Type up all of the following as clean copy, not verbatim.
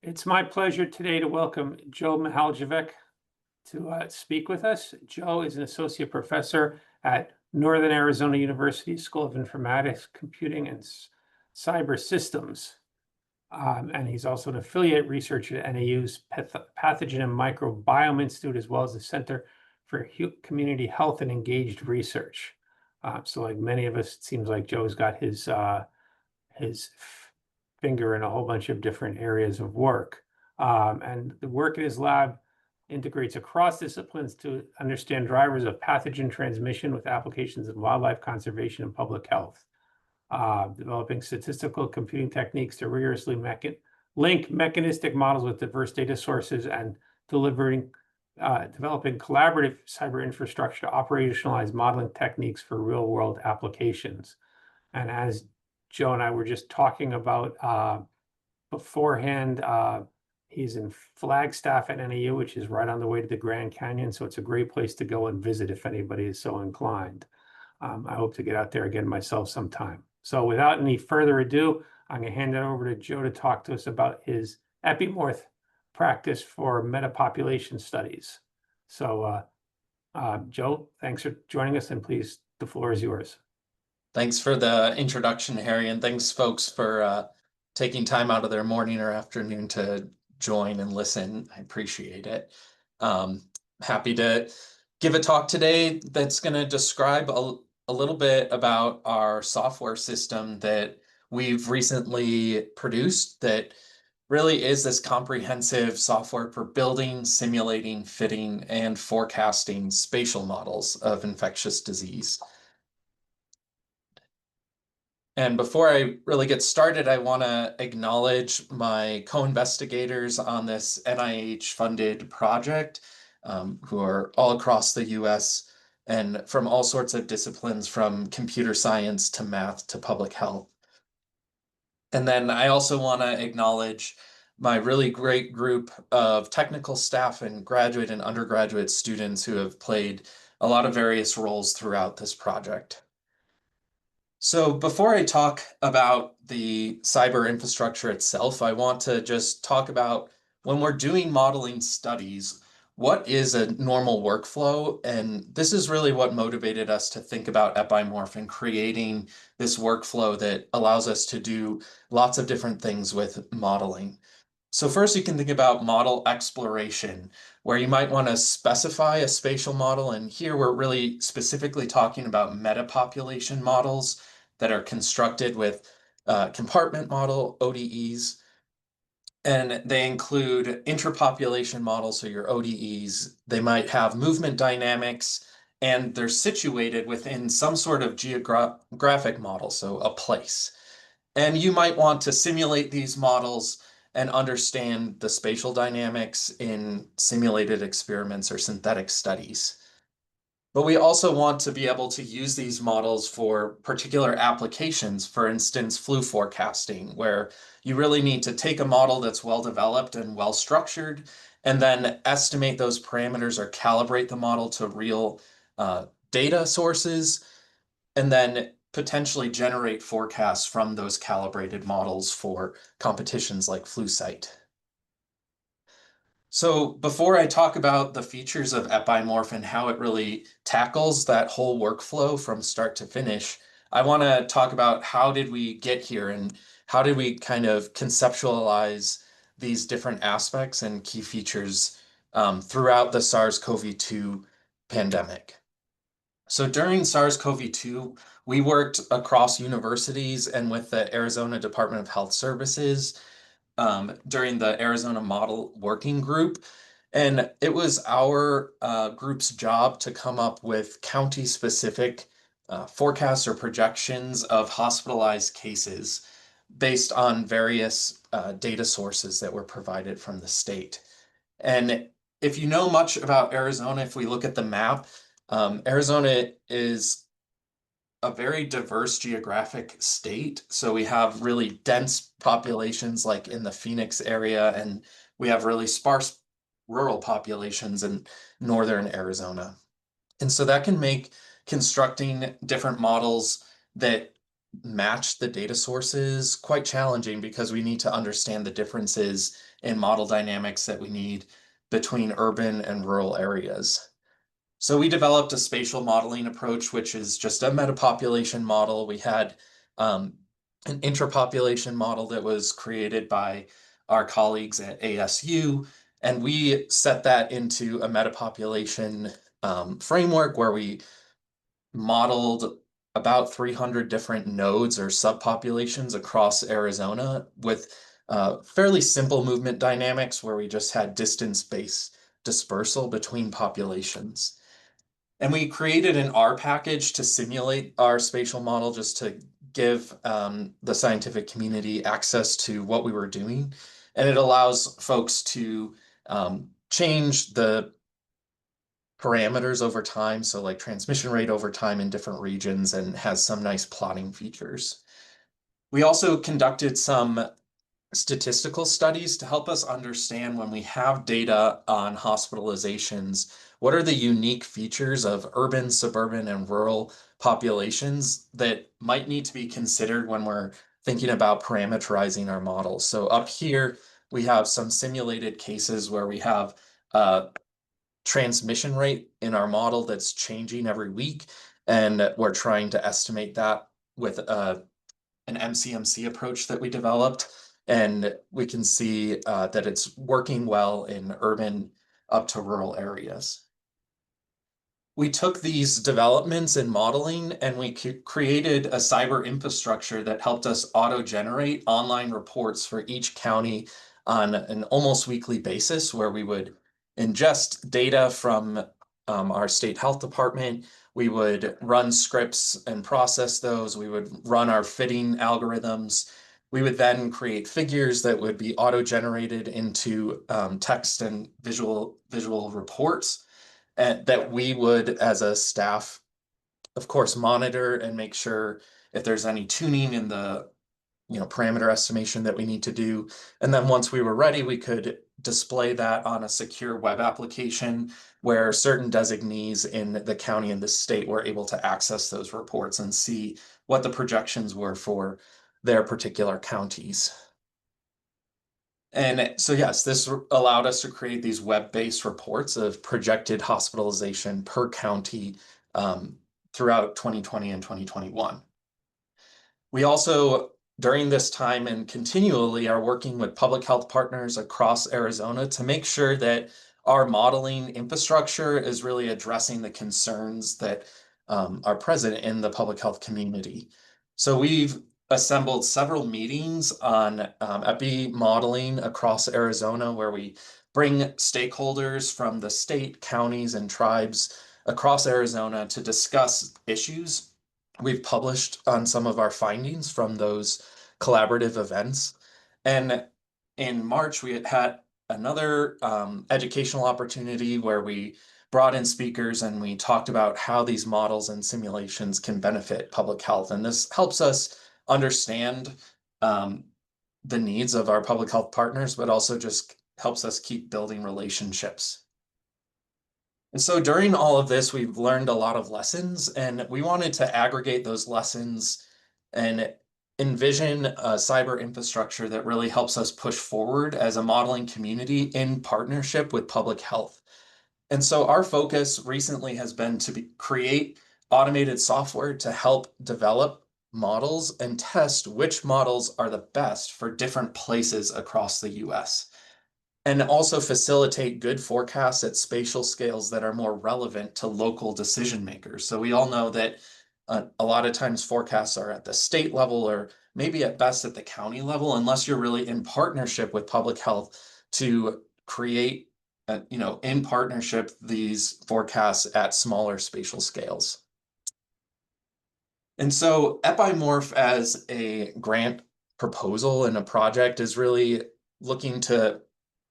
It's my pleasure today to welcome Joe Mihaljevic to speak with us. Joe is an associate professor at Northern Arizona University School of Informatics, Computing, and Cyber Systems. And he's also an affiliate researcher at NAU's Pathogen and Microbiome Institute, as well as the Center for Community Health and Engaged Research. So like many of us, it seems like Joe's got his finger in a whole bunch of different areas of work. And the work in his lab integrates across disciplines to understand drivers of pathogen transmission with applications in wildlife conservation and public health, developing statistical computing techniques to rigorously link mechanistic models with diverse data sources, and developing collaborative cyber infrastructure to operationalize modeling techniques for real-world applications. And as Joe and I were just talking about beforehand, he's in Flagstaff at NAU, which is right on the way to the Grand Canyon. So it's a great place to go and visit if anybody is so inclined. I hope to get out there again myself sometime. So without any further ado, I'm going to hand it over to Joe to talk to us about his epymorph practice for metapopulation studies. So Joe, thanks for joining us, and please, the floor is yours. Thanks for the introduction, Harry, and thanks folks for taking time out of their morning or afternoon to join and listen. I appreciate it. Happy to give a talk today that's going to describe a little bit about our software system that we've recently produced that really is this comprehensive software for building, simulating, fitting, and forecasting spatial models of infectious disease. And before I really get started, I want to acknowledge my co-investigators on this NIH-funded project, who are all across the US and from all sorts of disciplines, from computer science to math to public health. And then I also want to acknowledge my really great group of technical staff and graduate and undergraduate students who have played a lot of various roles throughout this project. So before I talk about the cyber infrastructure itself, I want to just talk about when we're doing modeling studies, what is a normal workflow? And this is really what motivated us to think about epymorph and creating this workflow that allows us to do lots of different things with modeling. So first you can think about model exploration, where you might want to specify a spatial model. And here we're really specifically talking about metapopulation models that are constructed with compartment model, ODEs. And they include intrapopulation models, so your ODEs. They might have movement dynamics, and they're situated within some sort of geographic model, so a place. And you might want to simulate these models and understand the spatial dynamics in simulated experiments or synthetic studies. But we also want to be able to use these models for particular applications, for instance, flu forecasting, where you really need to take a model that's well developed and well structured, and then estimate those parameters or calibrate the model to real data sources, and then potentially generate forecasts from those calibrated models for competitions like FluSite. So before I talk about the features of epymorph and how it really tackles that whole workflow from start to finish, I want to talk about how did we get here and how did we kind of conceptualize these different aspects and key features throughout the SARS-CoV-2 pandemic. So during SARS-CoV-2, we worked across universities and with the Arizona Department of Health Services during the Arizona Model Working Group. And it was our group's job to come up with county-specific forecasts or projections of hospitalized cases based on various data sources that were provided from the state. And if you know much about Arizona, if we look at the map, Arizona is a very diverse geographic state. So we have really dense populations like in the Phoenix area, and we have really sparse rural populations in northern Arizona. And so that can make constructing different models that match the data sources quite challenging because we need to understand the differences in model dynamics that we need between urban and rural areas. So we developed a spatial modeling approach, which is just a metapopulation model. We had an intrapopulation model that was created by our colleagues at ASU, and we set that into a metapopulation framework where we modeled about 300 different nodes or subpopulations across Arizona with fairly simple movement dynamics where we just had distance-based dispersal between populations. And we created an R package to simulate our spatial model just to give the scientific community access to what we were doing. And it allows folks to change the parameters over time, so like transmission rate over time in different regions, and has some nice plotting features. We also conducted some statistical studies to help us understand when we have data on hospitalizations, what are the unique features of urban, suburban, and rural populations that might need to be considered when we're thinking about parameterizing our models. So up here, we have some simulated cases where we have transmission rate in our model that's changing every week, and we're trying to estimate that with an MCMC approach that we developed, and we can see that it's working well in urban up to rural areas. We took these developments in modeling and we created a cyber infrastructure that helped us auto-generate online reports for each county on an almost weekly basis, where we would ingest data from our state health department. We would run scripts and process those. We would run our fitting algorithms. We would then create figures that would be auto-generated into text and visual reports that we would, as a staff, of course, monitor and make sure if there's any tuning in the parameter estimation that we need to do. And then once we were ready, we could display that on a secure web application where certain designees in the county and the state were able to access those reports and see what the projections were for their particular counties. And so, yes, this allowed us to create these web-based reports of projected hospitalization per county throughout 2020 and 2021. We also, during this time and continually, are working with public health partners across Arizona to make sure that our modeling infrastructure is really addressing the concerns that are present in the public health community. So we've assembled several meetings on epi modeling across Arizona, where we bring stakeholders from the state, counties, and tribes across Arizona to discuss issues. We've published on some of our findings from those collaborative events. And in March, we had another educational opportunity where we brought in speakers and we talked about how these models and simulations can benefit public health. And this helps us understand the needs of our public health partners, but also just helps us keep building relationships. And so during all of this, we've learned a lot of lessons, and we wanted to aggregate those lessons and envision a cyber infrastructure that really helps us push forward as a modeling community in partnership with public health. And so our focus recently has been to create automated software to help develop models and test which models are the best for different places across the US, and also facilitate good forecasts at spatial scales that are more relevant to local decision makers. So we all know that a lot of times forecasts are at the state level or maybe at best at the county level, unless you're really in partnership with public health to create in partnership these forecasts at smaller spatial scales. And so epymorph as a grant proposal and a project is really looking to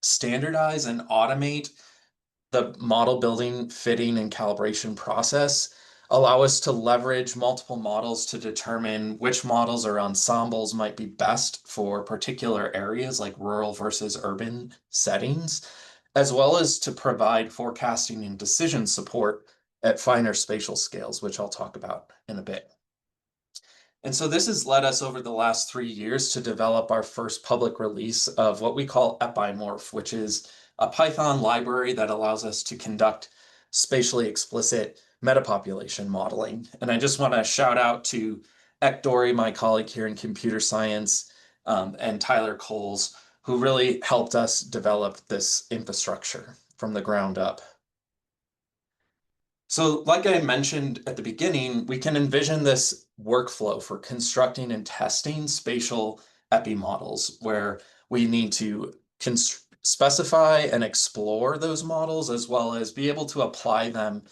standardize and automate the model building, fitting, and calibration process, allow us to leverage multiple models to determine which models or ensembles might be best for particular areas like rural versus urban settings, as well as to provide forecasting and decision support at finer spatial scales, which I'll talk about in a bit. And so this has led us over the last 3 years to develop our first public release of what we call epymorph, which is a Python library that allows us to conduct spatially explicit metapopulation modeling. And I just want to shout out to Ek Dory, my colleague here in computer science, and Tyler Coles, who really helped us develop this infrastructure from the ground up. So like I mentioned at the beginning, we can envision this workflow for constructing and testing spatial epimodels where we need to specify and explore those models as well as be able to apply them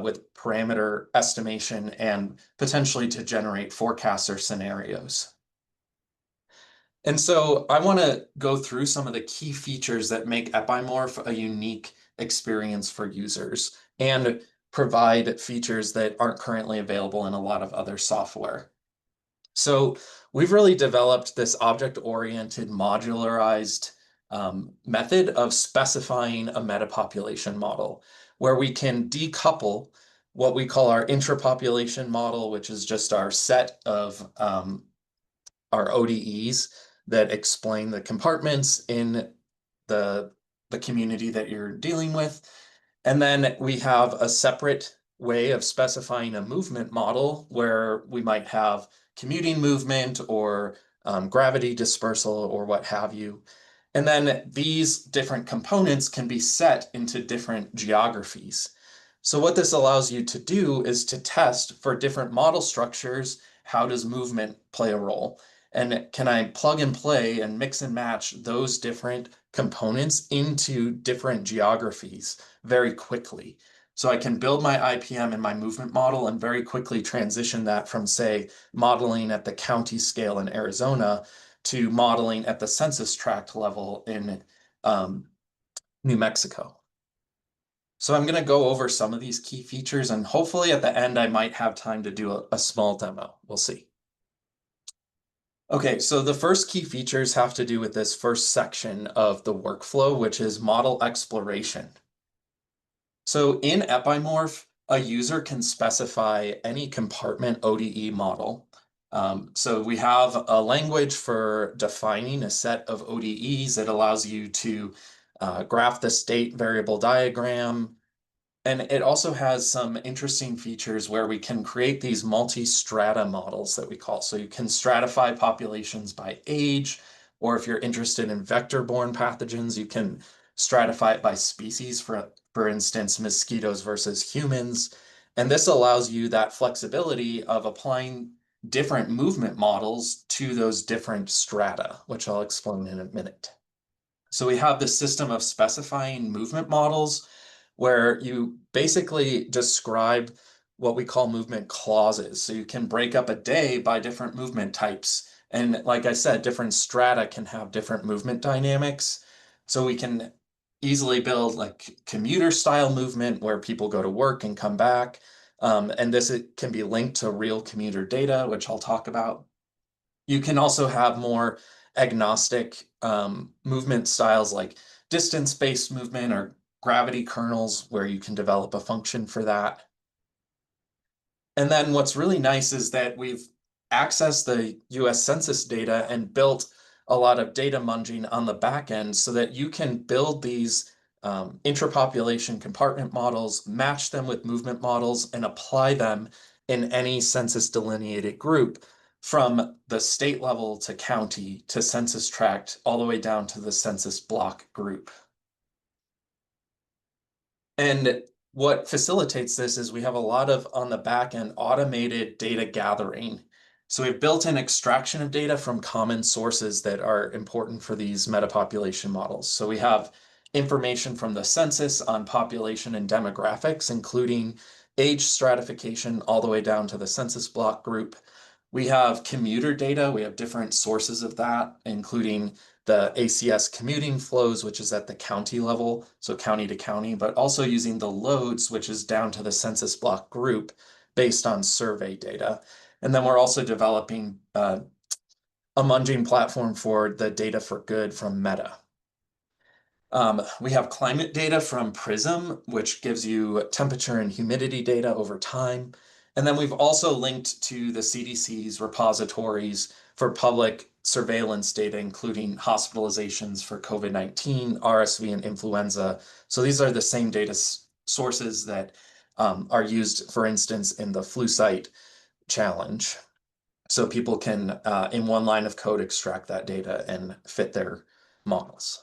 with parameter estimation and potentially to generate forecasts or scenarios. And so I want to go through some of the key features that make epymorph a unique experience for users and provide features that aren't currently available in a lot of other software. So we've really developed this object-oriented modularized method of specifying a metapopulation model where we can decouple what we call our intrapopulation model, which is just our set of our ODEs that explain the compartments in the community that you're dealing with. And then we have a separate way of specifying a movement model where we might have commuting movement or gravity dispersal or what have you. And then these different components can be set into different geographies. So what this allows you to do is to test for different model structures, how does movement play a role? And can I plug and play and mix and match those different components into different geographies very quickly? So I can build my IPM and my movement model and very quickly transition that from, say, modeling at the county scale in Arizona to modeling at the census tract level in New Mexico. So I'm going to go over some of these key features, and hopefully at the end I might have time to do a small demo. We'll see. Okay, so the first key features have to do with this first section of the workflow, which is model exploration. So in epymorph, a user can specify any compartment ODE model. So we have a language for defining a set of ODEs that allows you to graph the state variable diagram. And it also has some interesting features where we can create these multi-strata models that we call. So you can stratify populations by age, or if you're interested in vector-borne pathogens, you can stratify it by species, for instance, mosquitoes versus humans. And this allows you that flexibility of applying different movement models to those different strata, which I'll explain in a minute. So we have this system of specifying movement models where you basically describe what we call movement clauses. So you can break up a day by different movement types. And like I said, different strata can have different movement dynamics. So we can easily build like commuter style movement where people go to work and come back. And this can be linked to real commuter data, which I'll talk about. You can also have more agnostic movement styles like distance-based movement or gravity kernels where you can develop a function for that. And then what's really nice is that we've accessed the US Census data and built a lot of data munging on the back end so that you can build these intrapopulation compartment models, match them with movement models, and apply them in any census delineated group from the state level to county to census tract all the way down to the census block group. And what facilitates this is we have a lot of, on the back end, automated data gathering. So we've built in extraction of data from common sources that are important for these metapopulation models. So we have information from the census on population and demographics, including age stratification all the way down to the census block group. We have commuter data. We have different sources of that, including the ACS commuting flows, which is at the county level, so county to county, but also using the loads, which is down to the census block group based on survey data. And then we're also developing a munging platform for the data for good from MIDAS. We have climate data from PRISM, which gives you temperature and humidity data over time. And then we've also linked to the CDC's repositories for public surveillance data, including hospitalizations for COVID-19, RSV, and influenza. So these are the same data sources that are used, for instance, in the flu site challenge. So people can, in one line of code, extract that data and fit their models.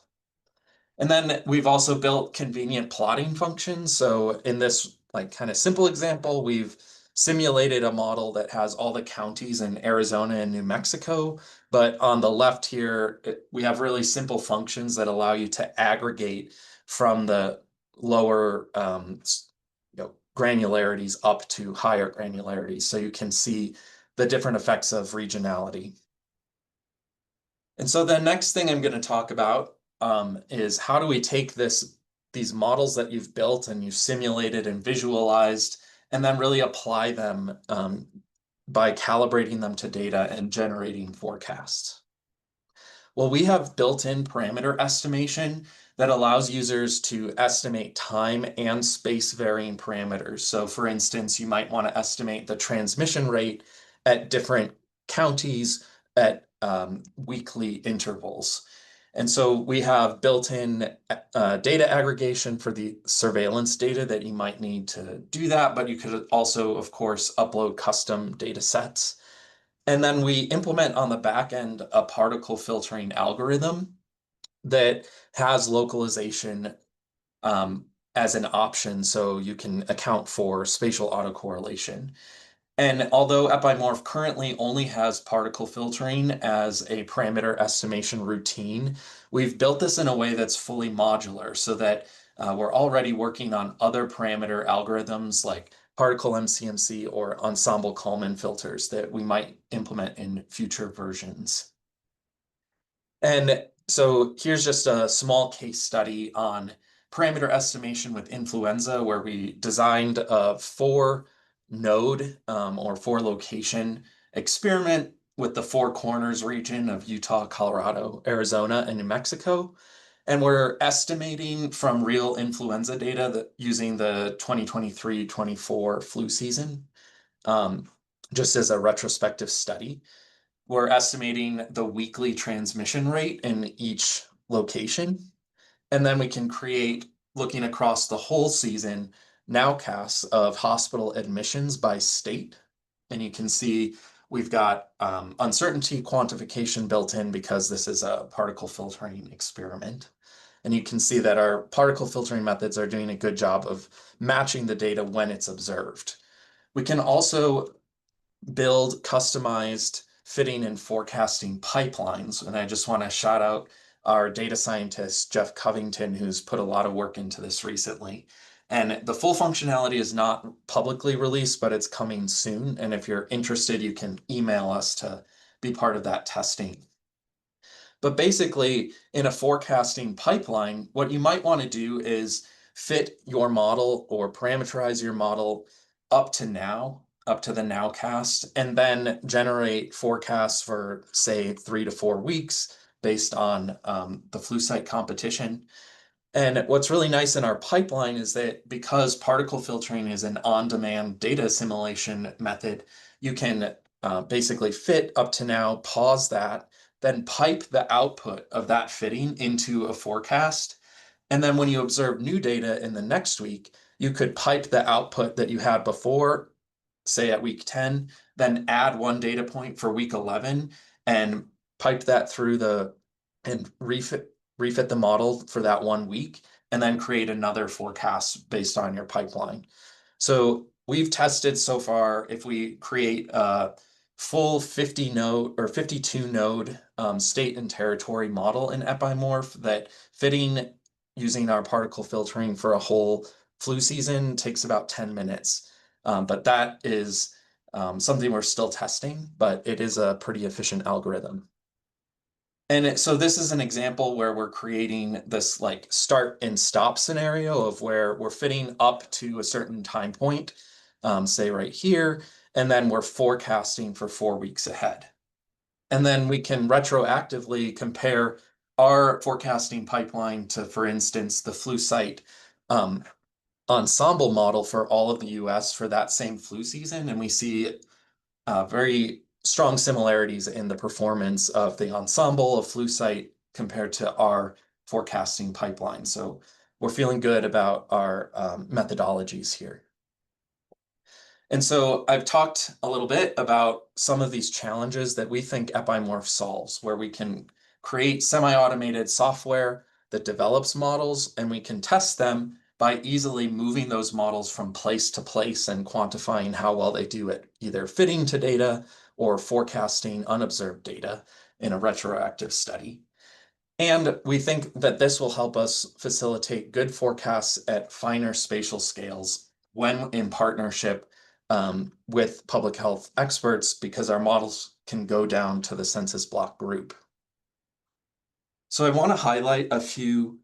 And then we've also built convenient plotting functions. So in this like kind of simple example, we've simulated a model that has all the counties in Arizona and New Mexico. But on the left here, we have really simple functions that allow you to aggregate from the lower granularities up to higher granularities. So you can see the different effects of regionality. And so the next thing I'm going to talk about is how do we take these models that you've built and you've simulated and visualized, and then really apply them by calibrating them to data and generating forecasts. Well, we have built-in parameter estimation that allows users to estimate time and space varying parameters. So for instance, you might want to estimate the transmission rate at different counties at weekly intervals. And so we have built-in data aggregation for the surveillance data that you might need to do that, but you could also, of course, upload custom data sets. And then we implement on the back end a particle filtering algorithm that has localization as an option, so you can account for spatial autocorrelation. And although epymorph currently only has particle filtering as a parameter estimation routine, we've built this in a way that's fully modular so that we're already working on other parameter algorithms like particle MCMC or ensemble Kalman filters that we might implement in future versions. And so here's just a small case study on parameter estimation with influenza, where we designed a 4-node or 4-location experiment with the Four Corners region of Utah, Colorado, Arizona, and New Mexico. And we're estimating from real influenza data that using the 2023-24 flu season, just as a retrospective study. We're estimating the weekly transmission rate in each location. And then we can create, looking across the whole season, nowcasts of hospital admissions by state. And you can see we've got uncertainty quantification built in because this is a particle filtering experiment. And you can see that our particle filtering methods are doing a good job of matching the data when it's observed. We can also build customized fitting and forecasting pipelines. And I just want to shout out our data scientist, Jeff Covington, who's put a lot of work into this recently. And the full functionality is not publicly released, but it's coming soon. And if you're interested, you can email us to be part of that testing. But basically, in a forecasting pipeline, what you might want to do is fit your model or parameterize your model up to the nowcast, and then generate forecasts for, say, 3 to 4 weeks based on the flu site competition. And what's really nice in our pipeline is that because particle filtering is an on-demand data assimilation method, you can basically fit up to now, pause that, then pipe the output of that fitting into a forecast. And then when you observe new data in the next week, you could pipe the output that you had before, say at week 10, then add one data point for week 11 and pipe that through and refit the model for that 1 week, and then create another forecast based on your pipeline. So we've tested so far, if we create a full 50-node or 52-node state and territory model in epymorph, that fitting using our particle filtering for a whole flu season takes about 10 minutes. But that is something we're still testing, but it is a pretty efficient algorithm. And so this is an example where we're creating this like start and stop scenario of where we're fitting up to a certain time point, say right here, and then we're forecasting for 4 weeks ahead. And then we can retroactively compare our forecasting pipeline to, for instance, the flu site ensemble model for all of the US for that same flu season, and we see very strong similarities in the performance of the ensemble of flu site compared to our forecasting pipeline. So we're feeling good about our methodologies here. And so I've talked a little bit about some of these challenges that we think epymorph solves, where we can create semi-automated software that develops models, and we can test them by easily moving those models from place to place and quantifying how well they do at either fitting to data or forecasting unobserved data in a retroactive study. And we think that this will help us facilitate good forecasts at finer spatial scales when in partnership with public health experts, because our models can go down to the census block group. So I want to highlight a few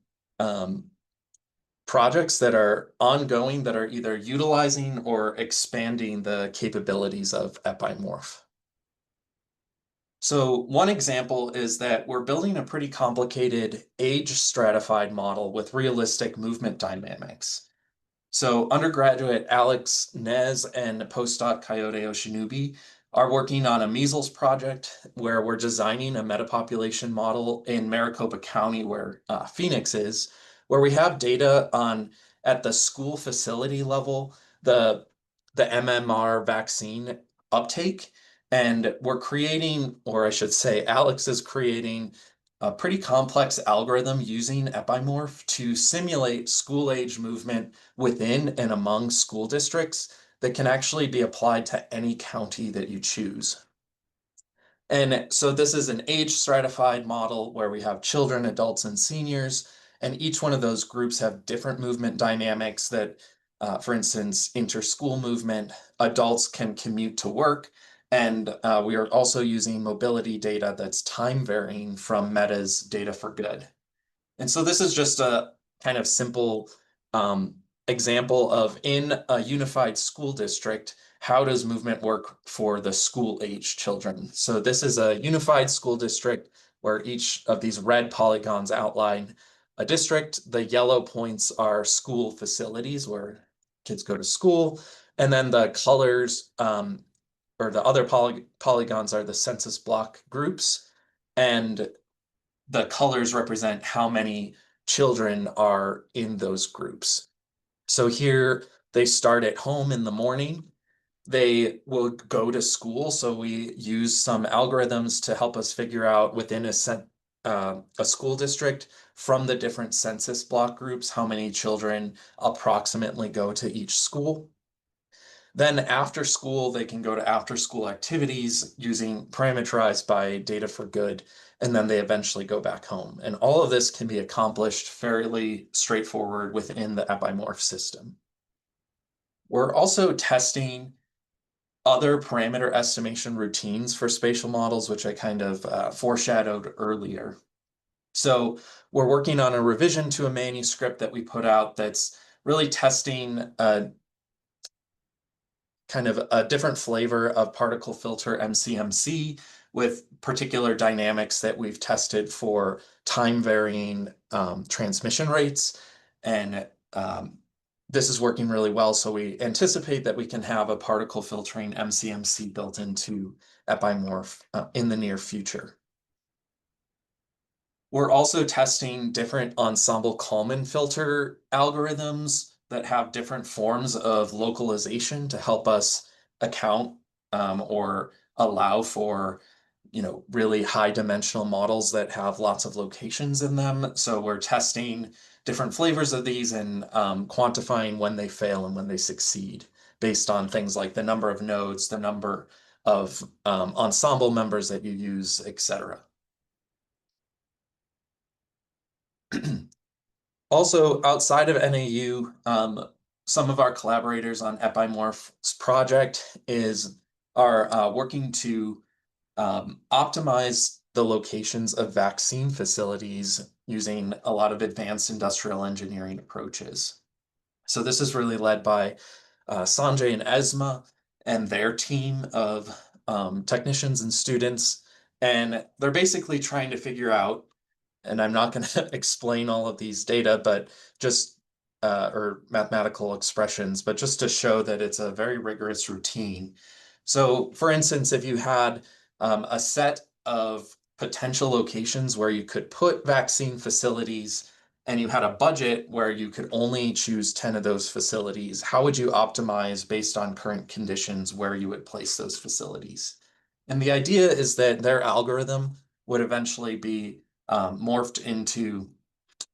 projects that are ongoing that are either utilizing or expanding the capabilities of epymorph. So one example is that we're building a pretty complicated age stratified model with realistic movement dynamics. So undergraduate Alex Nez and postdoc Coyote Oshinobi are working on a measles project where we're designing a metapopulation model in Maricopa County, where Phoenix is, where we have data on at the school facility level, the MMR vaccine uptake. And we're creating, or I should say, Alex is creating a pretty complex algorithm using epymorph to simulate school age movement within and among school districts that can actually be applied to any county that you choose. And so this is an age stratified model where we have children, adults, and seniors, and each one of those groups have different movement dynamics that, for instance, inter-school movement, adults can commute to work, and we are also using mobility data that's time varying from MIDAS data for good. And so this is just a kind of simple example of in a unified school district, how does movement work for the school age children? So this is a unified school district where each of these red polygons outline a district. The yellow points are school facilities where kids go to school. And then the colors or the other polygons are the census block groups. And the colors represent how many children are in those groups. So here they start at home in the morning. They will go to school. So we use some algorithms to help us figure out within a school district from the different census block groups, how many children approximately go to each school. Then after school, they can go to after school activities using parameterized by data for good, and then they eventually go back home. And all of this can be accomplished fairly straightforward within the epymorph system. We're also testing other parameter estimation routines for spatial models, which I kind of foreshadowed earlier. So we're working on a revision to a manuscript that we put out that's really testing kind of a different flavor of particle filter MCMC with particular dynamics that we've tested for time varying transmission rates. And this is working really well. So we anticipate that we can have a particle filtering MCMC built into epymorph in the near future. We're also testing different ensemble Kalman filter algorithms that have different forms of localization to help us account or allow for, really high dimensional models that have lots of locations in them. So we're testing different flavors of these and quantifying when they fail and when they succeed based on things like the number of nodes, the number of ensemble members that you use, etc. Also, outside of NAU, some of our collaborators on Epymorph's project are working to optimize the locations of vaccine facilities using a lot of advanced industrial engineering approaches. So this is really led by Sanjay and Esma and their team of technicians and students. And they're basically trying to figure out, and I'm not going to explain all of these data, but just or mathematical expressions, but just to show that it's a very rigorous routine. So for instance, if you had a set of potential locations where you could put vaccine facilities and you had a budget where you could only choose 10 of those facilities, how would you optimize based on current conditions where you would place those facilities? And the idea is that their algorithm would eventually be morphed into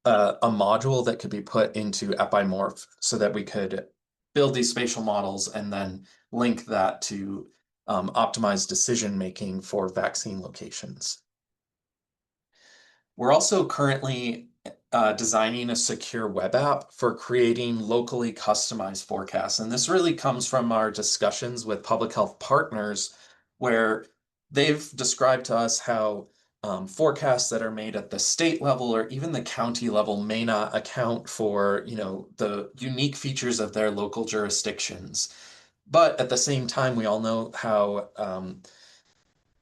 a module that could be put into epymorph so that we could build these spatial models and then link that to optimize decision making for vaccine locations. We're also currently designing a secure web app for creating locally customized forecasts. And this really comes from our discussions with public health partners, where they've described to us how forecasts that are made at the state level or even the county level may not account for, the unique features of their local jurisdictions. But at the same time, we all know how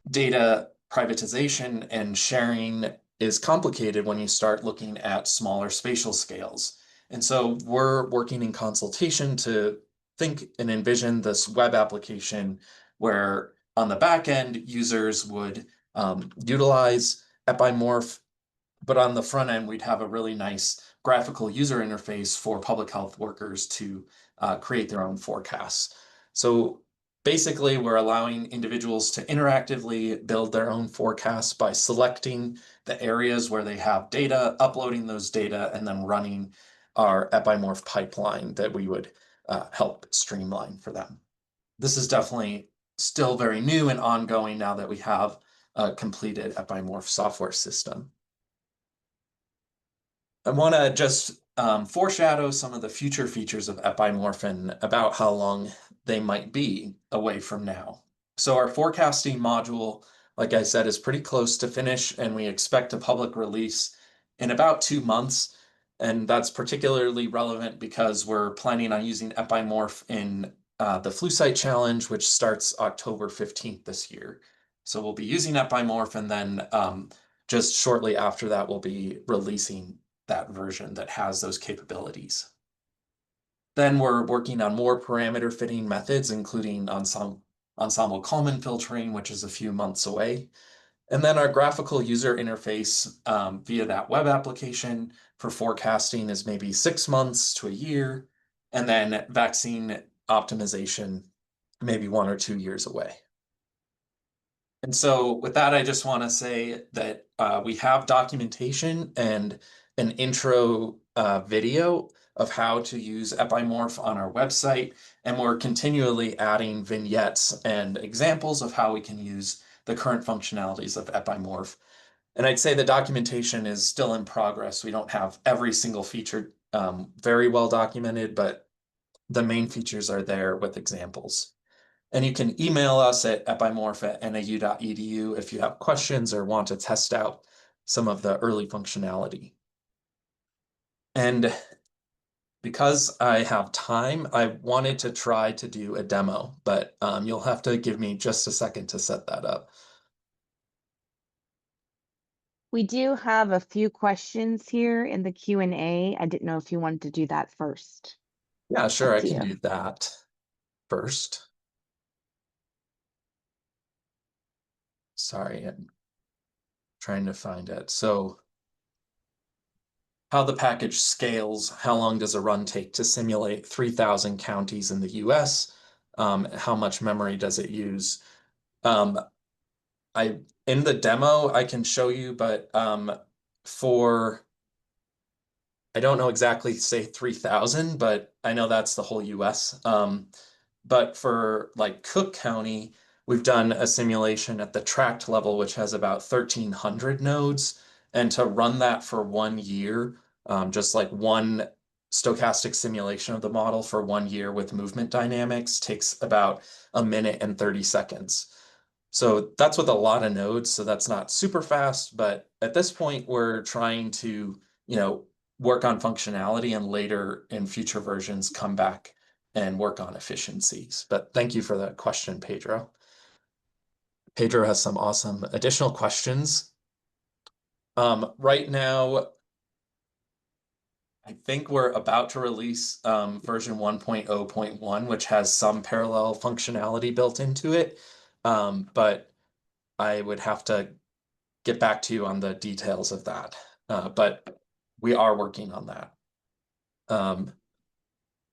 data privatization and sharing is complicated when you start looking at smaller spatial scales. And so we're working in consultation to think and envision this web application where on the back end, users would utilize epymorph, but on the front end, we'd have a really nice graphical user interface for public health workers to create their own forecasts. So basically, we're allowing individuals to interactively build their own forecasts by selecting the areas where they have data, uploading those data, and then running our epymorph pipeline that we would help streamline for them. This is definitely still very new and ongoing now that we have a completed epymorph software system. I want to just foreshadow some of the future features of epymorph and about how long they might be away from now. So our forecasting module, like I said, is pretty close to finish, and we expect a public release in about 2 months. And that's particularly relevant because we're planning on using epymorph in the flu site challenge, which starts October 15th this year. So we'll be using epymorph, and then just shortly after that, we'll be releasing that version that has those capabilities. Then we're working on more parameter fitting methods, including ensemble Kalman filtering, which is a few months away. And then our graphical user interface via that web application for forecasting is maybe 6 months to a year. And then vaccine optimization, maybe 1 or 2 years away. And so with that, I just want to say that we have documentation and an intro video of how to use epymorph on our website. And we're continually adding vignettes and examples of how we can use the current functionalities of epymorph. And I'd say the documentation is still in progress. We don't have every single feature very well documented, but the main features are there with examples. And you can email us at epymorph@nau.edu if you have questions or want to test out some of the early functionality. And because I have time, I wanted to try to do a demo, but you'll have to give me just a second to set that up. We do have a few questions here in the Q&A. I didn't know if you wanted to do that first. Yeah, sure, I to can you. do that first. Sorry, I'm trying to find it. So how the package scales, how long does a run take to simulate 3,000 counties in the US? How much memory does it use? In the demo, I can show you, but for, I don't know exactly say 3,000, but I know that's the whole US. But for like Cook County, we've done a simulation at the tract level, which has about 1,300 nodes. And to run that for 1 year, just like one stochastic simulation of the model for 1 year with movement dynamics takes about 1 minute and 30 seconds. So that's with a lot of nodes, so that's not super fast, but at this point, we're trying to, work on functionality and later in future versions come back and work on efficiencies. But thank you for that question, Pedro. Pedro has some awesome additional questions. Right now, I think we're about to release version 1.0.1, which has some parallel functionality built into it. But I would have to get back to you on the details of that. But we are working on that.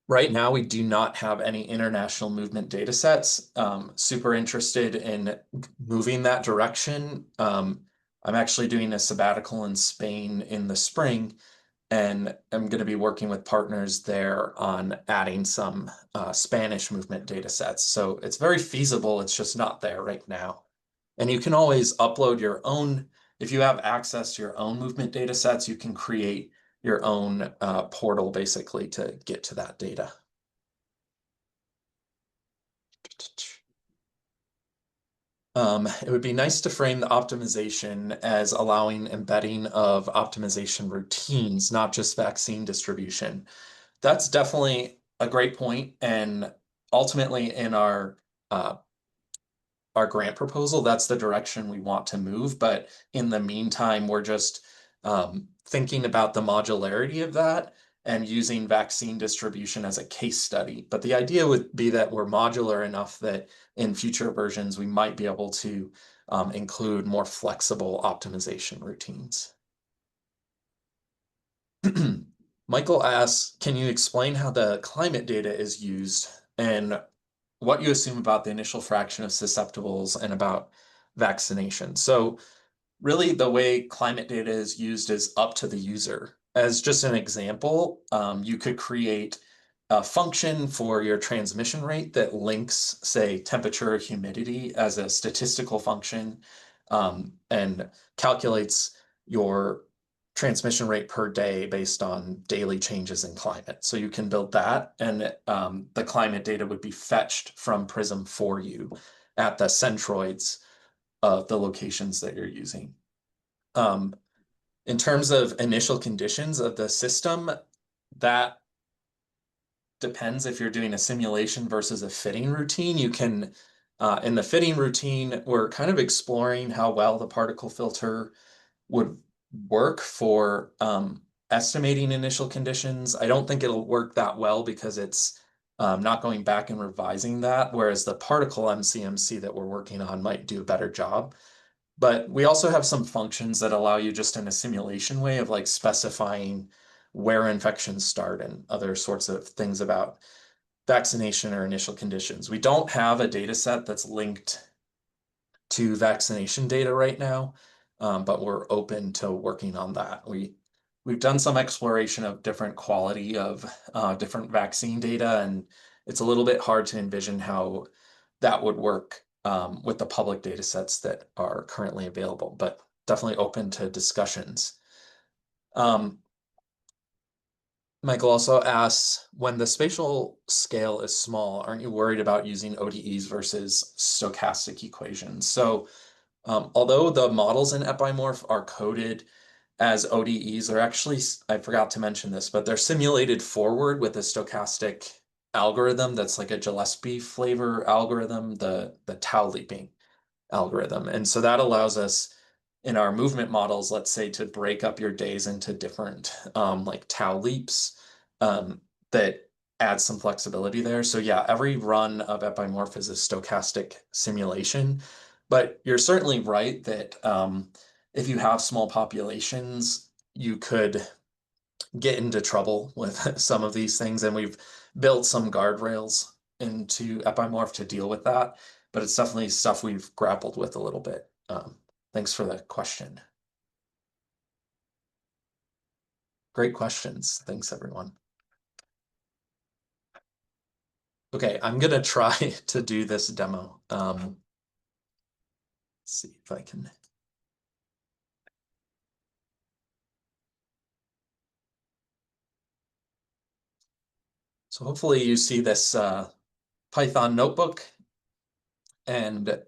Right now, we do not have any international movement data sets. Super interested in moving that direction. I'm actually doing a sabbatical in Spain in the spring, and I'm going to be working with partners there on adding some Spanish movement data sets. So it's very feasible, it's just not there right now. And you can always upload your own, if you have access to your own movement data sets, you can create your own portal basically to get to that data. It would be nice to frame the optimization as allowing embedding of optimization routines, not just vaccine distribution. That's definitely a great point, and ultimately in our grant proposal, that's the direction we want to move. But in the meantime, we're just thinking about the modularity of that and using vaccine distribution as a case study. But the idea would be that we're modular enough that in future versions, we might be able to include more flexible optimization routines. Michael asks, can you explain how the climate data is used and what you assume about the initial fraction of susceptibles and about vaccination? So really the way climate data is used is up to the user. As just an example, you could create a function for your transmission rate that links, say, temperature or humidity as a statistical function, and calculates your transmission rate per day based on daily changes in climate. So you can build that, and the climate data would be fetched from Prism for you at the centroids of the locations that you're using. In terms of initial conditions of the system, that depends if you're doing a simulation versus a fitting routine. You can, in the fitting routine, we're kind of exploring how well the particle filter would work for estimating initial conditions. I don't think it'll work that well because it's not going back and revising that, whereas the particle MCMC that we're working on might do a better job. But we also have some functions that allow you just in a simulation way of like specifying where infections start and other sorts of things about vaccination or initial conditions. We don't have a data set that's linked to vaccination data right now, but we're open to working on that. We've done some exploration of different quality of different vaccine data, and it's a little bit hard to envision how that would work with the public data sets that are currently available, but definitely open to discussions. Michael also asks, when the spatial scale is small, aren't you worried about using ODEs versus stochastic equations? So although the models in epymorph are coded as ODEs, they're actually, I forgot to mention this, but they're simulated forward with a stochastic algorithm that's like a Gillespie flavor algorithm, the tau leaping algorithm. And so that allows us in our movement models, let's say, to break up your days into different like tau leaps that adds some flexibility there. So yeah, every run of epymorph is a stochastic simulation, but you're certainly right that if you have small populations, you could get into trouble with some of these things. And we've built some guardrails into epymorph to deal with that, but it's definitely stuff we've grappled with a little bit. Thanks for the question. Great questions. Thanks, everyone. Okay, I'm gonna try to do this demo. Let's see if I can. So hopefully you see this Python notebook and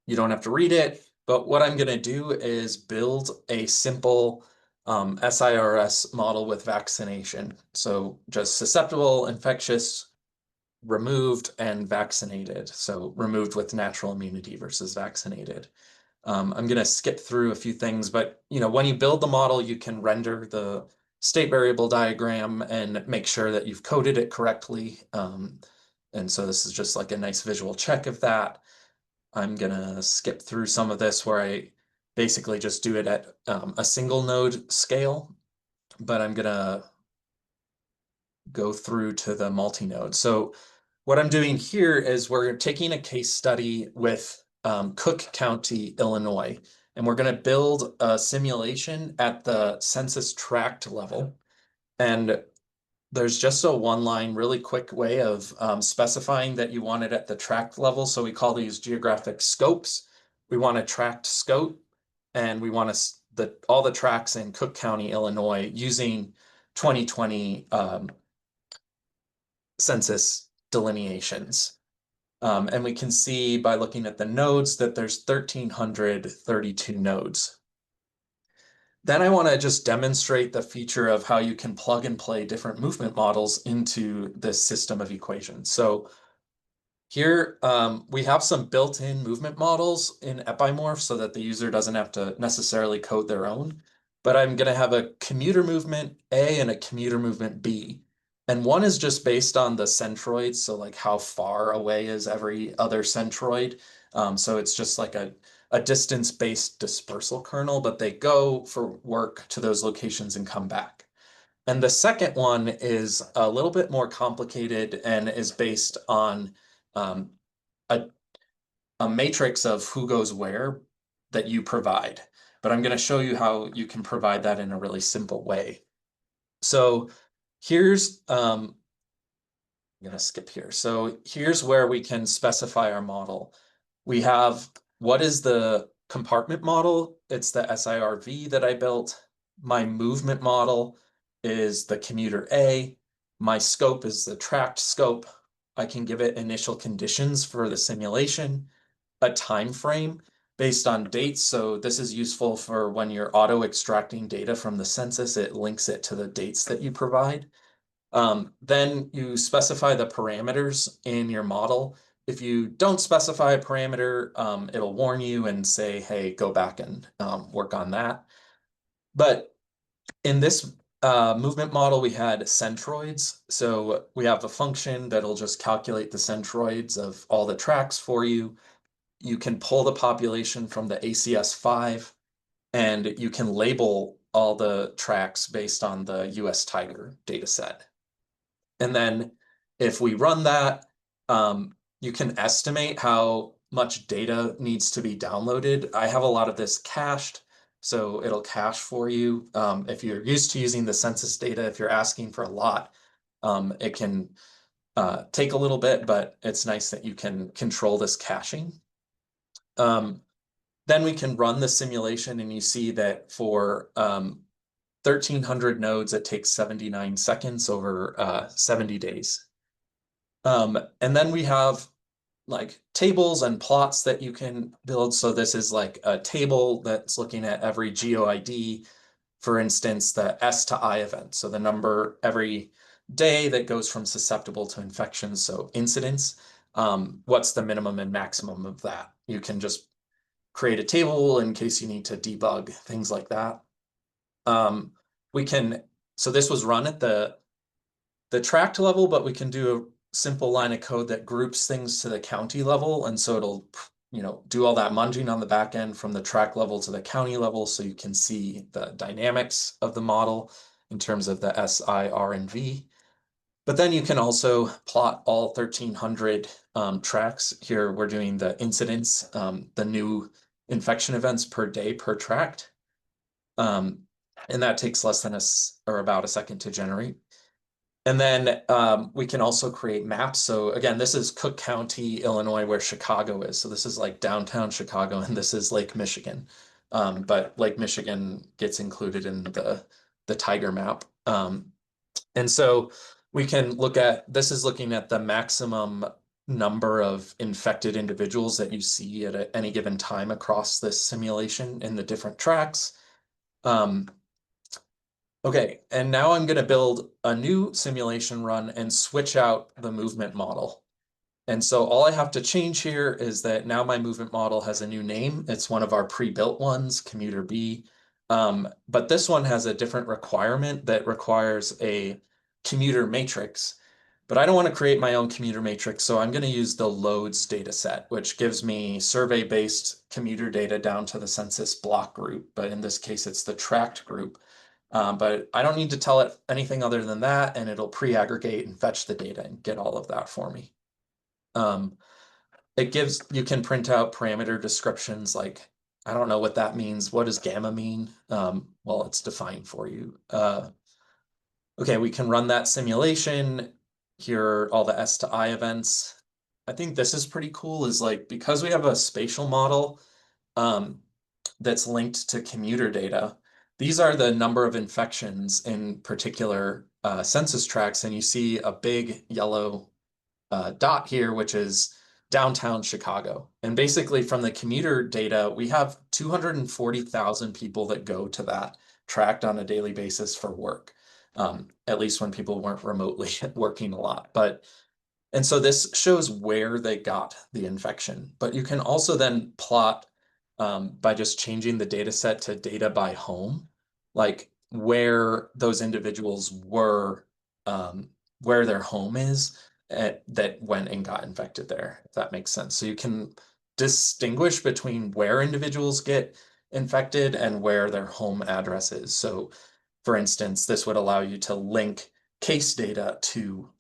you don't have to read it, but what I'm gonna do is build a simple SIRS model with vaccination. So just susceptible, infectious, removed, and vaccinated. So removed with natural immunity versus vaccinated. I'm going to skip through a few things, but when you build the model, you can render the state variable diagram and make sure that you've coded it correctly. And so this is just like a nice visual check of that. I'm gonna skip through some of this where I basically just do it at a single node scale, but I'm gonna go through to the multi-node. So what I'm doing here is we're taking a case study with Cook County, Illinois, and we're going to build a simulation at the census tract level. And there's just a one-line, really quick way of specifying that you want it at the tract level. So we call these geographic scopes. We want a tract scope, and we want all the tracts in Cook County, Illinois, using 2020 census delineations. And we can see by looking at the nodes that there's 1,332 nodes. Then I want to just demonstrate the feature of how you can plug and play different movement models into this system of equations. So here we have some built-in movement models in epymorph so that the user doesn't have to necessarily code their own. But I'm going to have a commuter movement A and a commuter movement B. And one is just based on the centroids, so like how far away is every other centroid. So it's just like a distance-based dispersal kernel, but they go for work to those locations and come back. And the second one is a little bit more complicated and is based on a matrix of who goes where that you provide. But I'm going to show you how you can provide that in a really simple way. So here's, I'm going to skip here. So here's where we can specify our model. We have, what is the compartment model? It's the SIRV that I built. My movement model is the commuter A. My scope is the tract scope. I can give it initial conditions for the simulation, a time frame based on dates. So this is useful for when you're auto extracting data from the census, it links it to the dates that you provide. Then you specify the parameters in your model. If you don't specify a parameter, it'll warn you and say, hey, go back and work on that. But in this movement model, we had centroids. So we have a function that'll just calculate the centroids of all the tracks for you. You can pull the population from the ACS5, and you can label all the tracks based on the US Tiger data set. And then if we run that, you can estimate how much data needs to be downloaded. I have a lot of this cached, so it'll cache for you. If you're used to using the census data, if you're asking for a lot, it can take a little bit, but it's nice that you can control this caching. Then we can run the simulation, and you see that for 1,300 nodes, it takes 79 seconds over 70 days. And then we have like tables and plots that you can build. So this is like a table that's looking at every GeoID, for instance, the S to I event. So the number every day that goes from susceptible to infection, so incidence, what's the minimum and maximum of that? You can just create a table in case you need to debug, things like that. So this was run at the tract level, but we can do a simple line of code that groups things to the county level. And so it'll, do all that munging on the back end from the tract level to the county level. So you can see the dynamics of the model in terms of the S, I, R, and V. But then you can also plot all 1,300 tracks. Here we're doing the incidence, the new infection events per day per tract. And that takes less than about a second to generate. And then we can also create maps. So again, this is Cook County, Illinois, where Chicago is. So this is like downtown Chicago, and this is Lake Michigan. But Lake Michigan gets included in the Tiger map. And so we can look at, this is looking at the maximum number of infected individuals that you see at any given time across this simulation in the different tracks. Okay, and now I'm going to build a new simulation run and switch out the movement model. And so all I have to change here is that now my movement model has a new name. It's one of our pre-built ones, commuter B. But this one has a different requirement that requires a commuter matrix. But I don't want to create my own commuter matrix, so I'm going to use the loads data set, which gives me survey-based commuter data down to the census block group. But in this case, it's the tract group. But I don't need to tell it anything other than that, and it'll pre-aggregate and fetch the data and get all of that for me. You can print out parameter descriptions like, I don't know what that means. What does gamma mean? Well, it's defined for you. Okay, we can run that simulation. Here are all the S to I events. I think this is pretty cool, is like, because we have a spatial model that's linked to commuter data, these are the number of infections in particular census tracts, and you see a big yellow dot here, which is downtown Chicago. And basically from the commuter data, we have 240,000 people that go to that tract on a daily basis for work, at least when people weren't remotely working a lot. And so this shows where they got the infection, but you can also then plot by just changing the data set to data by home, like where those individuals were, where their home is that went and got infected there, if that makes sense. So you can distinguish between where individuals get infected and where their home address is. So for instance, this would allow you to link case data to,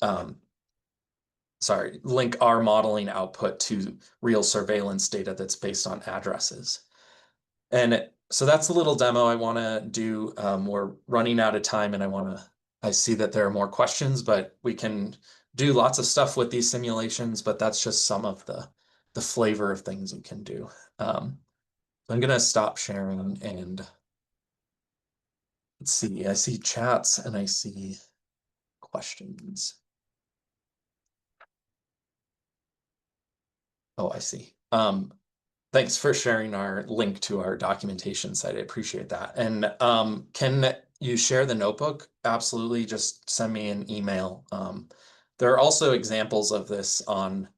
link our modeling output to real surveillance data that's based on addresses. And so that's a little demo I want to do. We're running out of time, and I see that there are more questions, but we can do lots of stuff with these simulations, but that's just some of the flavor of things you can do. I'm going to stop sharing, and let's see, I see chats and I see questions. Oh, I see. Thanks for sharing our link to our documentation site. I appreciate that. And can you share the notebook? Absolutely. Just send me an email. There are also examples of this on,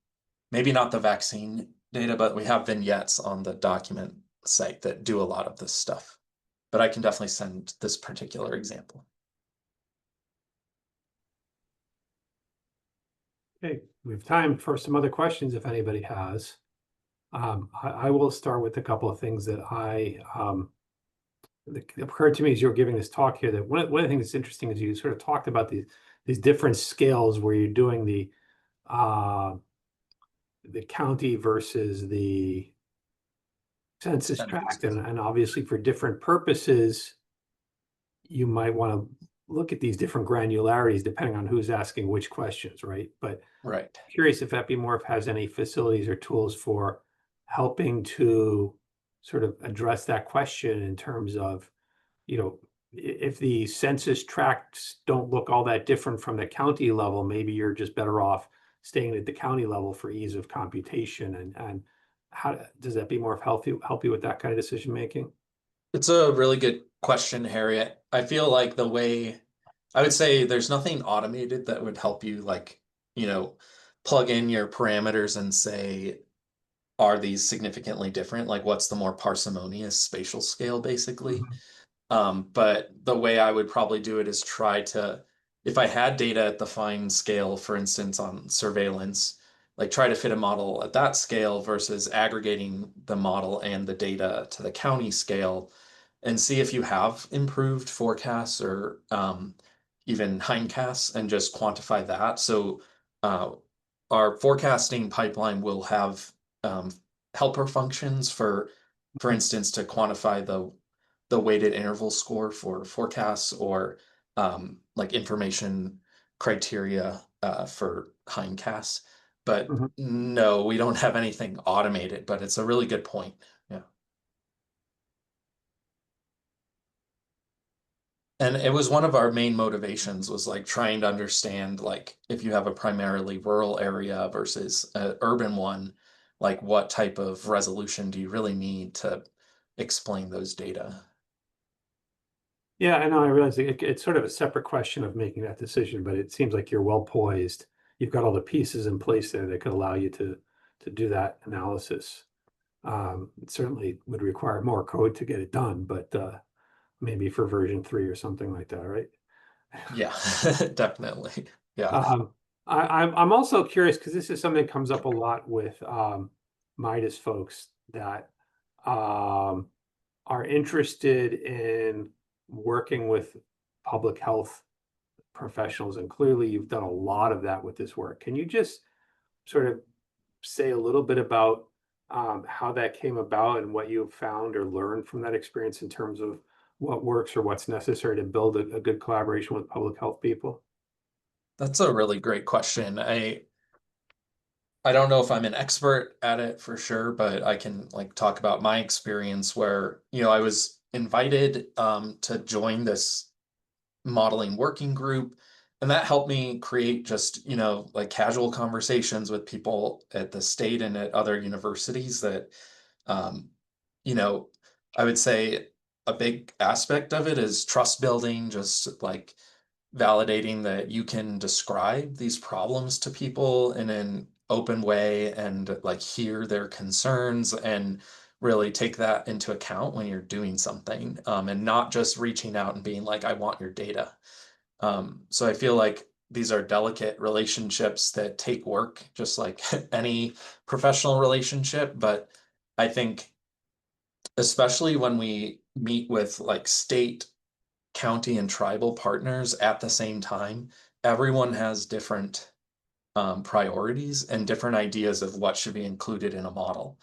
maybe not the vaccine data, but we have vignettes on the document site that do a lot of this stuff. But I can definitely send this particular example. Okay, we have time for some other questions if anybody has. I will start with a couple of things that that occurred to me as you were giving this talk here. That one of the things that's interesting is you sort of talked about these different scales where you're doing the county versus the census tract, and obviously for different purposes, you might want to look at these different granularities depending on who's asking which questions, right? But right. Curious if epymorph has any facilities or tools for helping to sort of address that question in terms of, if the census tracts don't look all that different from the county level, maybe you're just better off staying at the county level for ease of computation. And how does epymorph help you with that kind of decision making? It's a really good question, Harriet. I feel like the way I would say there's nothing automated that would help you, like, plug in your parameters and say, are these significantly different? Like, what's the more parsimonious spatial scale, basically? But the way I would probably do it is try to, if I had data at the fine scale, for instance, on surveillance, like try to fit a model at that scale versus aggregating the model and the data to the county scale and see if you have improved forecasts or even hindcasts and just quantify that. So our forecasting pipeline will have helper functions for instance, to quantify the weighted interval score for forecasts or like information criteria for hindcasts. But no, we don't have anything automated, but it's a really good point. Yeah. And it was one of our main motivations was like trying to understand, like, if you have a primarily rural area versus an urban one, like what type of resolution do you really need to explain those data? Yeah, I know. I realize it's sort of a separate question of making that decision, but it seems like you're well poised. You've got all the pieces in place there that could allow you to do that analysis. It certainly would require more code to get it done, but maybe for version 3 or something like that, right? Yeah, definitely. Yeah. I'm also curious because this is something that comes up a lot with MIDAS folks that um, are interested in working with public health professionals, and clearly you've done a lot of that with this work. Can you just sort of say a little bit about how that came about and what you found or learned from that experience in terms of what works or what's necessary to build a good collaboration with public health people? That's a really great question. I don't know if I'm an expert at it for sure, but I can like talk about my experience where, I was invited to join this modeling working group, and that helped me create just, like casual conversations with people at the state and at other universities that um, you know, I would say a big aspect of it is trust building, just like validating that you can describe these problems to people in an open way and like hear their concerns and really take that into account when you're doing something, and not just reaching out and being like, I want your data. So I feel like these are delicate relationships that take work, just like any professional relationship. But I think especially when we meet with like state, county, and tribal partners at the same time, everyone has different priorities and different ideas of what should be included in a model.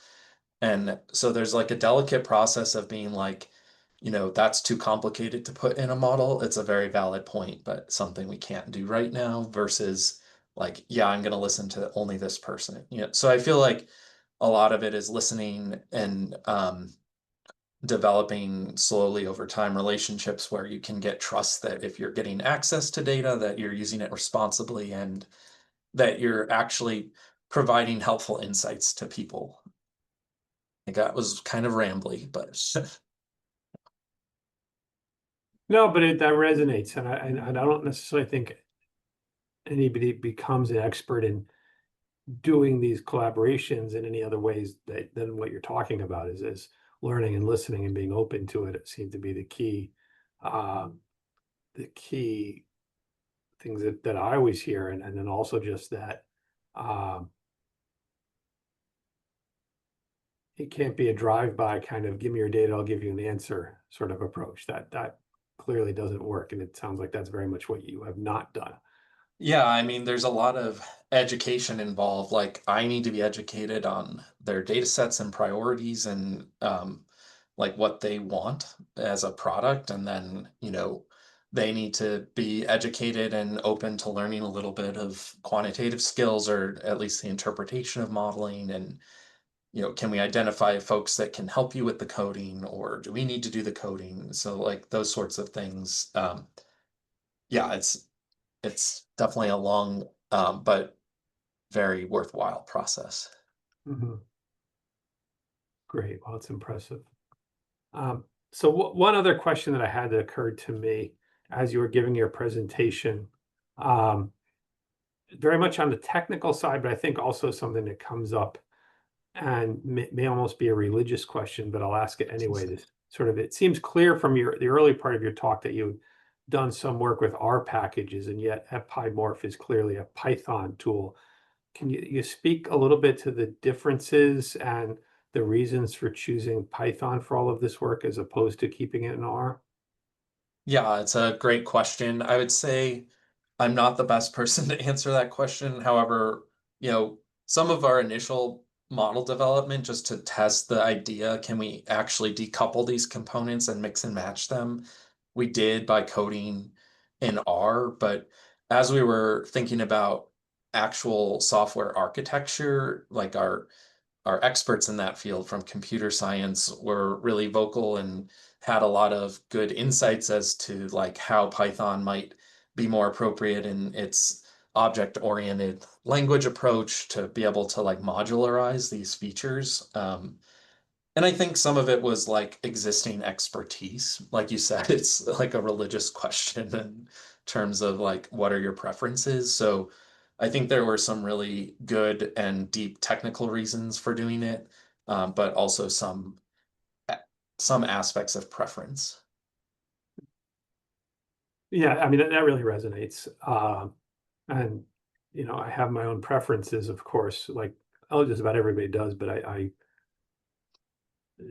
And so there's like a delicate process of being like, that's too complicated to put in a model. It's a very valid point, but something we can't do right now versus like, yeah, I'm going to listen to only this person. So I feel like a lot of it is listening and developing slowly over time relationships where you can get trust that if you're getting access to data, that you're using it responsibly and that you're actually providing helpful insights to people. Like that was kind of rambly, but No, but that resonates, and I don't necessarily think anybody becomes an expert in doing these collaborations in any other ways than what you're talking about is learning and listening and being open to it. It seemed to be um, the key things that I always hear, and then also just that um, it can't be a drive-by kind of give me your data, I'll give you an answer sort of approach. That clearly doesn't work, and it sounds like that's very much what you have not done. yeah, I mean, there's a lot of education involved. Like I need to be educated on their data sets and priorities and like what they want as a product. And then, they need to be educated and open to learning a little bit of quantitative skills or at least the interpretation of modeling. And, can we identify folks that can help you with the coding or do we need to do the coding? So like those sorts of things. Yeah, it's definitely a long, but very worthwhile process. Mhm. Great. Well, it's impressive. So one other question that I had that occurred to me as you were giving your presentation, um, very much on the technical side, but I think also something that comes up and may almost be a religious question, but I'll ask it anyway. This sort of, it seems clear from the early part of your talk that you've done some work with R packages, and yet epymorph is clearly a Python tool. Can you speak a little bit to the differences and the reasons for choosing Python for all of this work as opposed to keeping it in R? Yeah, it's a great question. I would say I'm not the best person to answer that question. However, some of our initial model development just to test the idea, can we actually decouple these components and mix and match them? We did by coding in R, but as we were thinking about actual software architecture, like our experts in that field from computer science were really vocal and had a lot of good insights as to like how Python might be more appropriate in its object-oriented language approach to be able to like modularize these features. And I think some of it was like existing expertise. Like you said, it's like a religious question in terms of like, what are your preferences? So I think there were some really good and deep technical reasons for doing it, but also some aspects of preference. Yeah, I mean, that really resonates. And, you know, I have my own preferences, of course, like, oh, just about everybody does, but I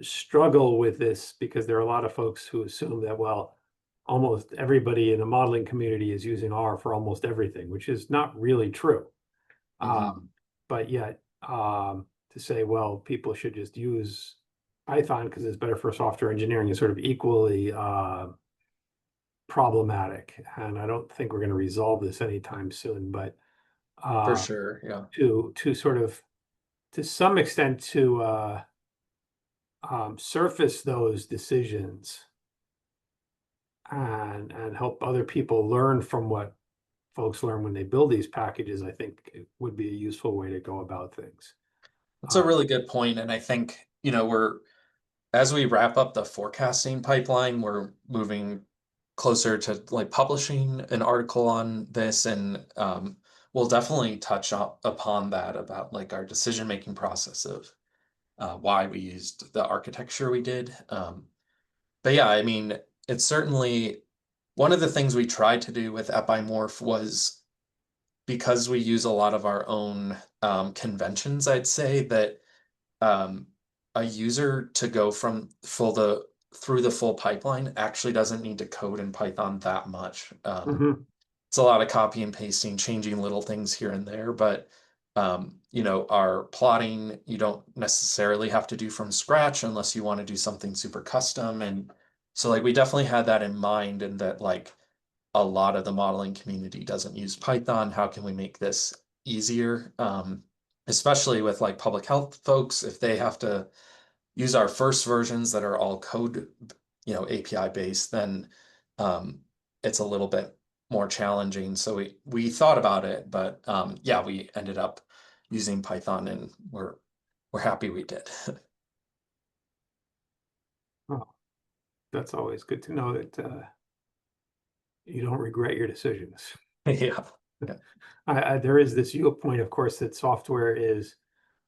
struggle with this because there are a lot of folks who assume that, well, almost everybody in the modeling community is using R for almost everything, which is not really true. Mhm. But yet, to say, well, people should just use Python because it's better for software engineering is sort of equally problematic. And I don't think we're going to resolve this anytime soon, but For uh, sure, yeah. to sort of, to some extent, to surface those decisions and help other people learn from what folks learn when they build these packages, I think it would be a useful way to go about things. That's a really good point, and I think, you know, as we wrap up the forecasting pipeline, we're moving closer to like publishing an article on this, and we'll definitely touch upon that about like our decision-making process of why we used the architecture we did. But yeah, I mean, it's certainly one of the things we tried to do with epymorph was, because we use a lot of our own conventions, I'd say that um, a user to go through the full pipeline actually doesn't need to code in Python that much. Mhm. It's a lot of copy and pasting, changing little things here and there, but you know, our plotting, you don't necessarily have to do from scratch unless you want to do something super custom. And so like we definitely had that in mind, and that like a lot of the modeling community doesn't use Python. How can we make this easier? Especially with like public health folks, if they have to use our first versions that are all code, you know, API based, then um, it's a little bit more challenging. So we thought about it, but yeah, we ended up using Python, and we're happy we did. Oh, that's always good to know that you don't regret your decisions. Yeah. There is this viewpoint, of course, that software is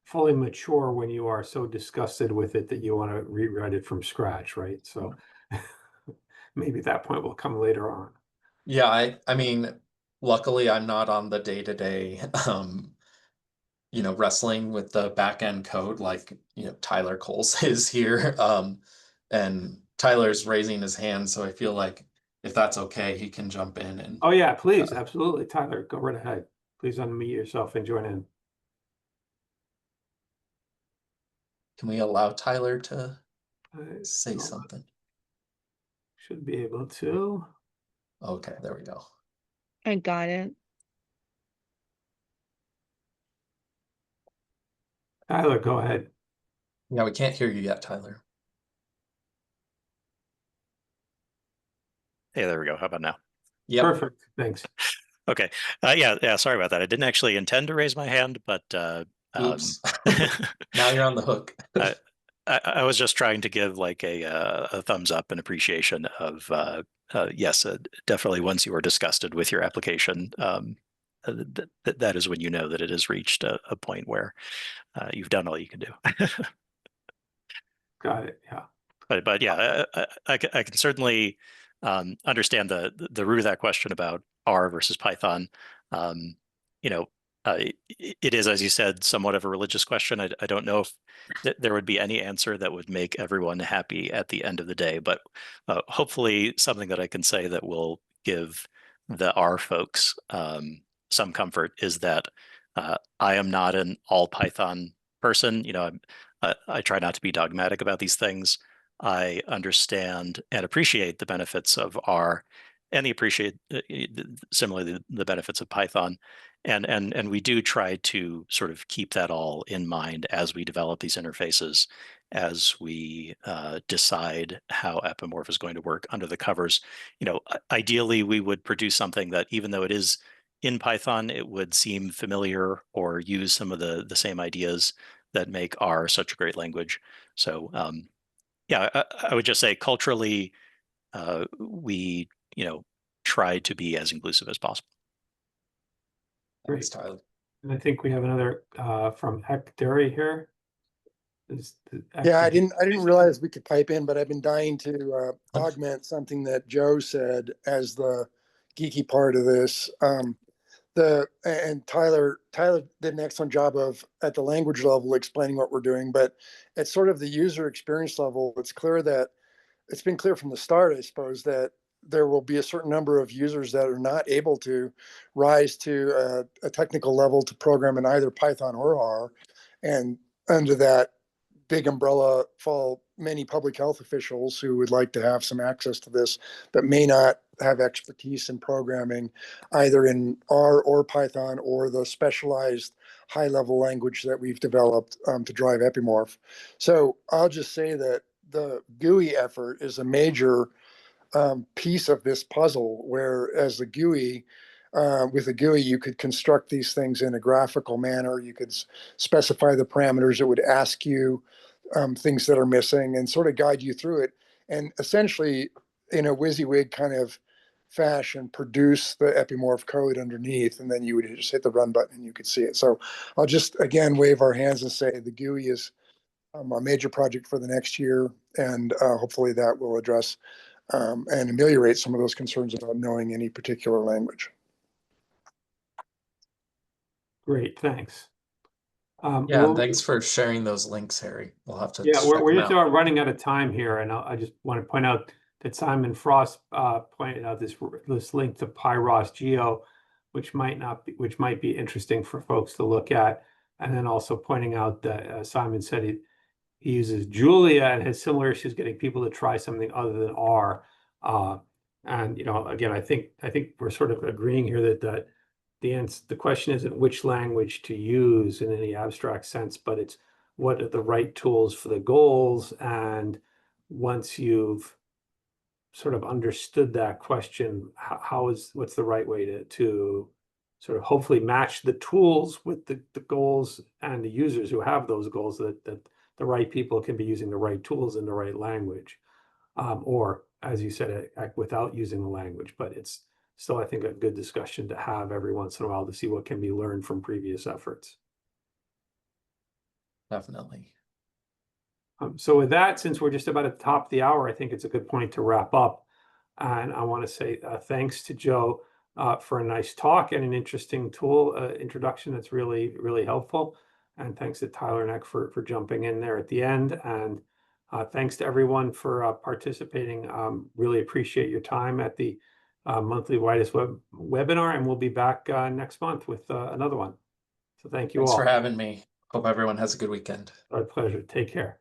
fully mature when you are so disgusted with it that you want to rewrite it from scratch, right? So maybe that point will come later on. Yeah, I mean, luckily I'm not on the day-to-day you know, wrestling with the back end code like, you know, Tyler Coles is here. And Tyler's raising his hand, so I feel like if that's okay, he can jump in and Oh yeah, please, absolutely, Tyler, go right ahead. Please unmute yourself and join in. can we allow Tyler to I say something? should be able to. Okay, there we go. I got it. Tyler, go ahead. Yeah, we can't hear you yet, Tyler. Hey, there we go. How about now? Yep. Perfect, thanks. Okay. Yeah. Sorry about that. I didn't actually intend to raise my hand, but Oops. Now you're on the hook. I was just trying to give like a thumbs up and appreciation of yes, definitely. Once you are disgusted with your application, that is when you know that it has reached a point where you've done all you can do. Got it, yeah. But yeah, I can certainly understand the root of that question about R versus Python. You know, it is, as you said, somewhat of a religious question. I don't know if there would be any answer that would make everyone happy at the end of the day, but hopefully something that I can say that will give the R folks some comfort is that I am not an all Python person. You know, I try not to be dogmatic about these things. I understand and appreciate the benefits of R, and similarly the benefits of Python, and we do try to sort of keep that all in mind as we develop these interfaces, as we decide how epymorph is going to work under the covers. You know, ideally we would produce something that, even though it is in Python, it would seem familiar or use some of the same ideas that make R such a great language. So yeah, I would just say culturally, we, you know, try to be as inclusive as possible. Thanks, Tyler. And I think we have another from Ekderi here. Yeah, I didn't realize we could pipe in, but I've been dying to augment something that Joe said as the geeky part of this. And Tyler did an excellent job of at the language level explaining what we're doing, but at sort of the user experience level, it's been clear from the start, I suppose, that there will be a certain number of users that are not able to rise to a technical level to program in either Python or R. And under that big umbrella fall many public health officials who would like to have some access to this, but may not have expertise in programming either in R or Python or the specialized high-level language that we've developed to drive epymorph. So I'll just say that the GUI effort is a major piece of this puzzle, where as the GUI, with a GUI, you could construct these things in a graphical manner. You could specify the parameters. It would ask you things that are missing and sort of guide you through it. And essentially, in a WYSIWYG kind of fashion, produce the epymorph code underneath, and then you would just hit the run button and you could see it. So I'll just, again, wave our hands and say the GUI is a major project for the next year, and hopefully that will address and ameliorate some of those concerns about knowing any particular language. Great, thanks. Yeah, Well, and thanks for sharing those links, Harry. We'll have to yeah, check we're them just out. about running out of time here, and I just want to point out that Simon Frost pointed out this link to Pyros Geo, which might be interesting for folks to look at, and then also pointing out that Simon said he uses Julia and has similar issues getting people to try something other than R. And again, I think we're sort of agreeing here that the question isn't which language to use in any abstract sense, but it's what are the right tools for the goals. And once you've sort of understood that question, what's the right way to sort of hopefully match the tools with the goals and the users who have those goals, that the right people can be using the right tools in the right language, or as you said, without using the language. But it's still, I think, a good discussion to have every once in a while to see what can be learned from previous efforts. Definitely. So with that, since we're just about at the top of the hour, I think it's a good point to wrap up. And I want to say thanks to Joe for a nice talk and an interesting tool introduction that's really, really helpful. And thanks to Tyler and Eck for jumping in there at the end. And thanks to everyone for participating. Really appreciate your time at the monthly WIDAS webinar, and we'll be back next month with another one. So thank you all. Thanks for having me. Hope everyone has a good weekend. Our pleasure. Take care.